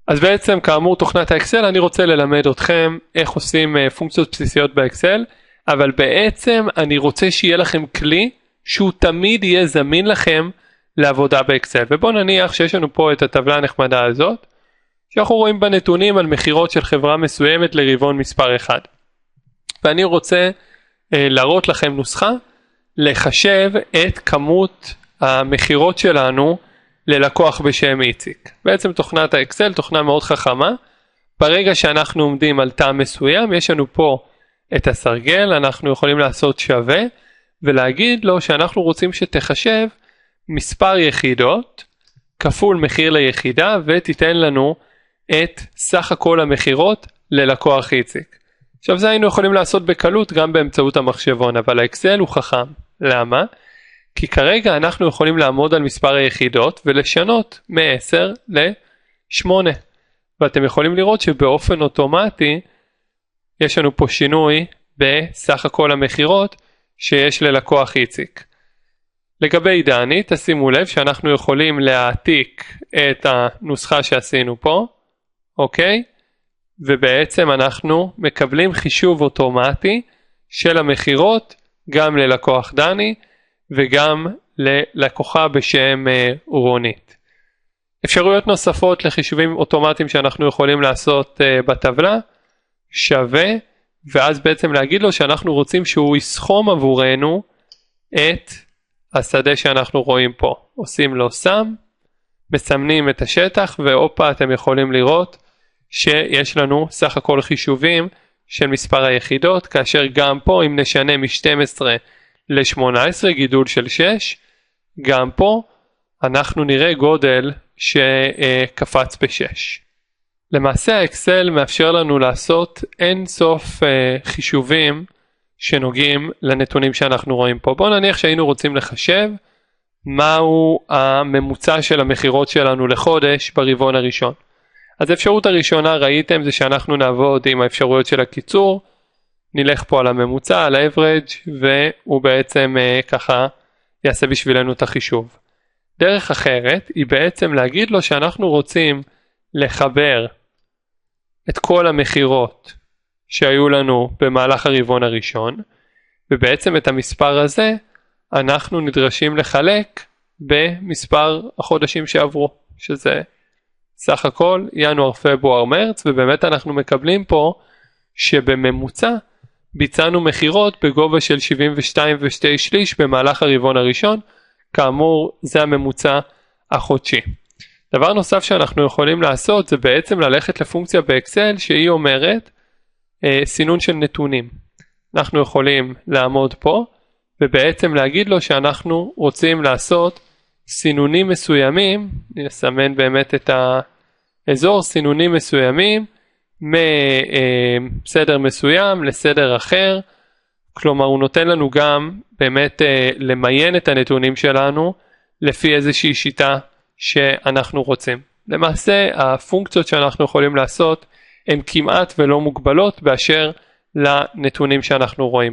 אז בעצם כאמור תוכנת האקסל אני רוצה ללמד אתכם איך עושים פונקציות בסיסיות באקסל, אבל בעצם אני רוצה שיהיה לכם כלי שהוא תמיד יהיה זמין לכם לעבודה באקסל. ובואו נניח שיש לנו פה את הטבלה הנחמדה הזאת, שאנחנו רואים בנתונים על מחירות של חברה מסוימת לרבעון מספר 1. ואני רוצה להראות לכם נוסחה לחשב את כמות המחירות שלנו ללקוח בשם איציק. בעצם תוכנת האקסל, תוכנה מאוד חכמה. ברגע שאנחנו עומדים על תא מסוים, יש לנו פה את הסרגל, אנחנו יכולים לעשות שווה, ולהגיד לו שאנחנו רוצים שתחשב מספר יחידות, כפול מחיר ליחידה, ותיתן לנו את סך הכל המחירות ללקוח איציק. עכשיו זה היינו יכולים לעשות בקלות גם באמצעות המחשבון, אבל האקסל הוא חכם. למה? כי כרגע אנחנו יכולים לעמוד על מספר היחידות ולשנות מ-10 ל-8. ואתם יכולים לראות שבאופן אוטומטי יש לנו פה שינוי בסך הכל המחירות שיש ללקוח איציק. לגבי דני, תשימו לב שאנחנו יכולים להעתיק את הנוסחה שעשינו פה, אוקיי? ובעצם אנחנו מקבלים חישוב אוטומטי של המחירות גם ללקוח דני וגם ללקוחה בשם רונית. אפשרויות נוספות לחישובים אוטומטיים שאנחנו יכולים לעשות בטבלה, שווה, ואז בעצם להגיד לו שאנחנו רוצים שהוא יסכום עבורנו את השדה שאנחנו רואים פה. עושים לו סם, מסמנים את השטח, ואופה אתם יכולים לראות שיש לנו סך הכל חישובים של מספר היחידות, כאשר גם פה אם נשנה מ-12 ל-18 גידול של 6, גם פה אנחנו נראה גודל שקפץ ב-6. למעשה האקסל מאפשר לנו לעשות אין סוף חישובים שנוגעים לנתונים שאנחנו רואים פה. בואו נניח שהיינו רוצים לחשב מהו הממוצע של המחירות שלנו לחודש ברבעון הראשון. אז האפשרות הראשונה ראיתם זה שאנחנו נעבוד עם האפשרויות של הקיצור, נלך פה על הממוצע, על ה-average, והוא בעצם ככה יעשה בשבילנו את החישוב. דרך אחרת היא בעצם להגיד לו שאנחנו רוצים לחבר את כל המחירות שהיו לנו במהלך הרבעון הראשון, ובעצם את המספר הזה אנחנו נדרשים לחלק במספר החודשים שעברו, שזה סך הכל ינואר, פברואר, מרץ, ובאמת אנחנו מקבלים פה שבממוצע ביצענו מחירות בגובה של 72.2 במהלך הרבעון הראשון, כאמור זה הממוצע החודשי. דבר נוסף שאנחנו יכולים לעשות זה בעצם ללכת לפונקציה באקסל שהיא אומרת סינון של נתונים. אנחנו יכולים לעמוד פה ובעצם להגיד לו שאנחנו רוצים לעשות סינונים מסוימים, נסמן באמת את האזור, סינונים מסוימים מסדר מסוים לסדר אחר, כלומר הוא נותן לנו גם באמת למיין את הנתונים שלנו לפי איזושהי שיטה שאנחנו רוצים. למעשה הפונקציות שאנחנו יכולים לעשות הן כמעט ולא מוגבלות באשר לנתונים שאנחנו רואים.